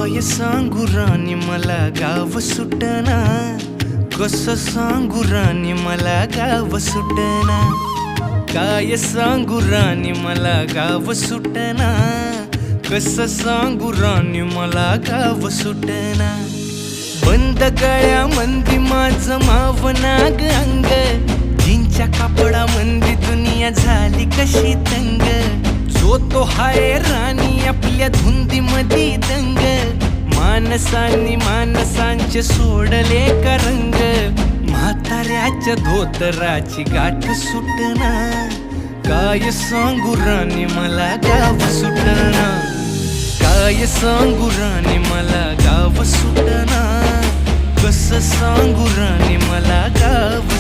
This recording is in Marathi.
काय सांगू राणी मला गाव सुटना, कसं सांगू राणी मला गाव सुटना, काय सांगू राणी मला गाव सुटना, कसं सांगू राणी मला गाव सुटना। बंद गळ्यामंदी माझं मावनाग अंग, जीनच्या कापडामंदी दुनिया झाली कशी तंग, जो तो हाय राणी आपल्या धुंदीमधी दंग, माणसांनी माणसांचे सोडले का रंग, म्हाताऱ्याच्या धोतराची गाठ सुटना, काय सांगू राणी मला गाव सुटना, काय सांगू राणी मला गाव सुटना, कसं सांगू राणी मला गाव